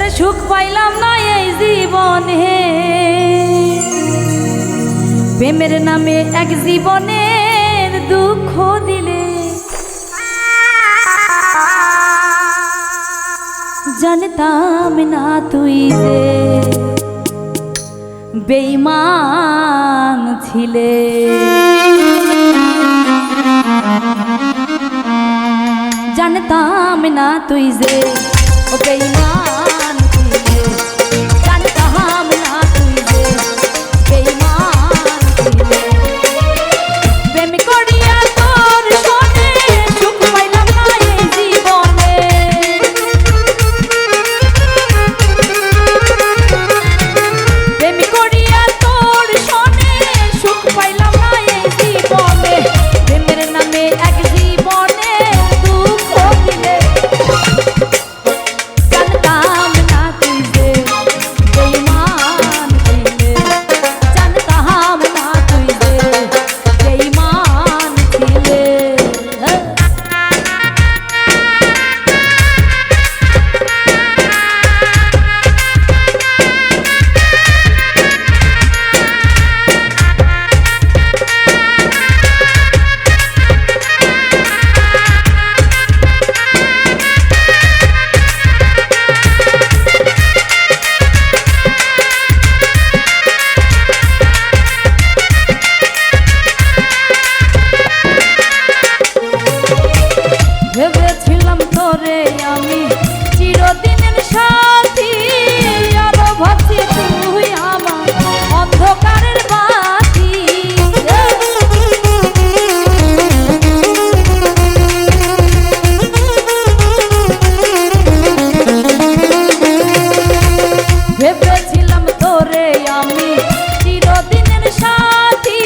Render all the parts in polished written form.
ওরে সুখ পাইলাম না এই জীবনে, প্রেমের নামে এক জীবনের দুঃখ দিলে। জানতাম না তুই যে বেঈমান ছিলে, জানতাম না তুই যে বেঈমান ছিলে, জানতাম না তুই যে বেঈমান ছিলে। প্রেম করিয়া তোর সনে সুখ পাইলাম না এই জীবনে, প্রেম করিয়া তোর সনে সুখ পাইলাম না এই জীবনে, প্রেমের নামে এক জীবনে দুঃখ দিলে। জানতাম না তুই যে বেঈমান ছিলে, জানতাম না তুই যে বেঈমান ছিলে। ভেবেছিলাম তোরে আমি চিরদিনের সাথী, আরো ভাবছি তুই আমার অন্ধকারের বাতি। ভেবেছিলাম তোরে আমি চিরদিনের সাথী,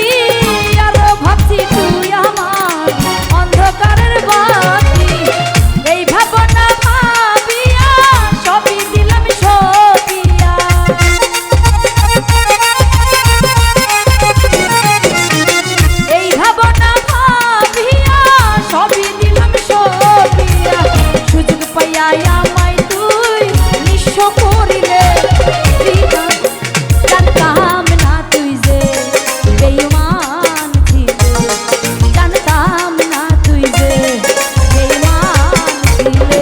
আরো ভাবছি তুই আমার অন্ধকারের বাতি। এই ভাবনা ভাবিয়া সবই দিলাম সবিয়া, এই ভাবনা ভাবিয়া সবই দিলাম সবিয়া। সুযোগ পাইয়া আমায় তুই নিঃস্ব করিলে, জানতাম না তুই যে বেঈমান ছিলে, জানতাম না তুই যে বেঈমান ছিলে।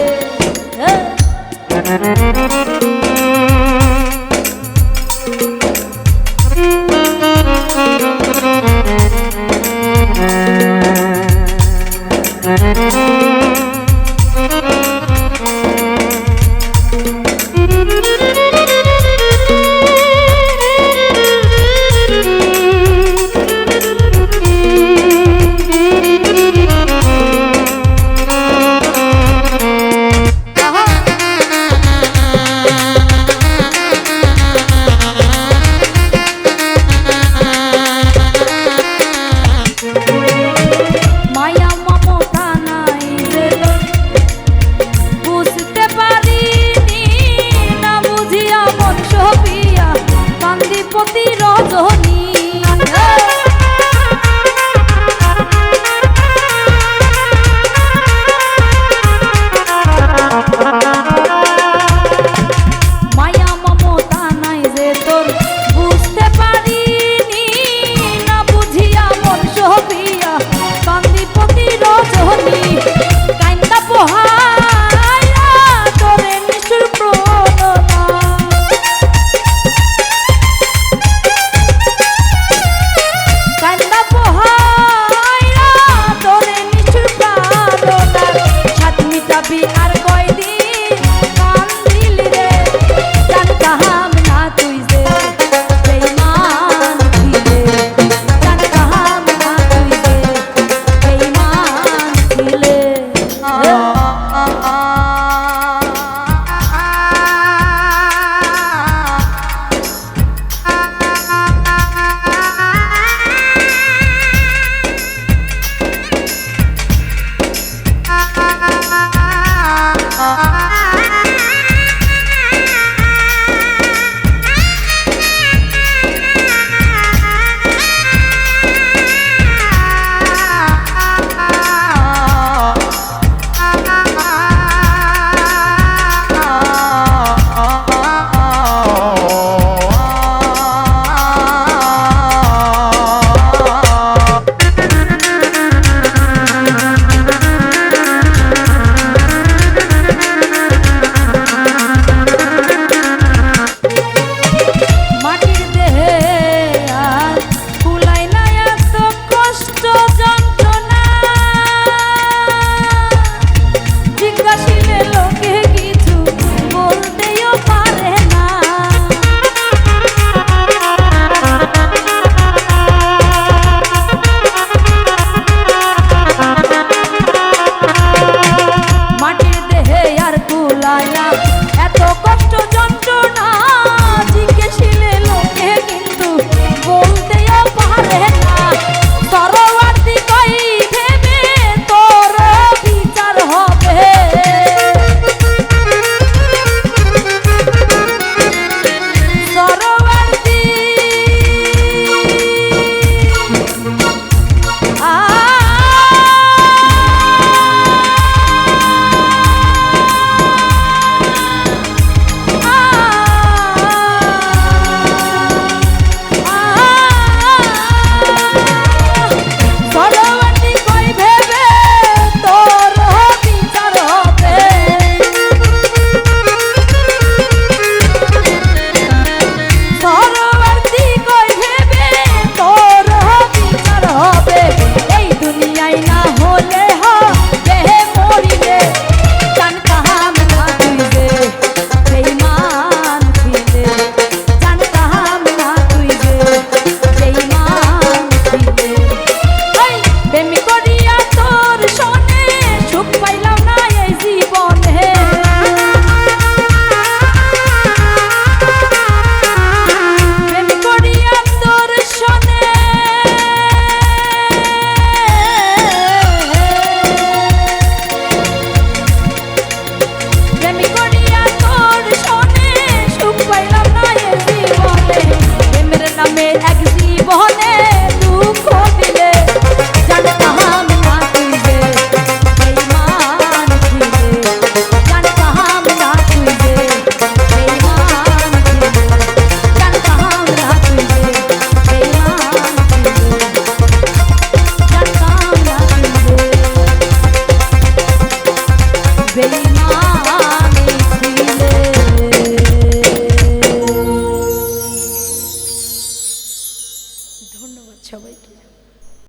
মায়া মমতা নাই যে বুঝতে পারিনি, না বুঝিয়া মন সপিয়া কান্দি প্রতি রজনী।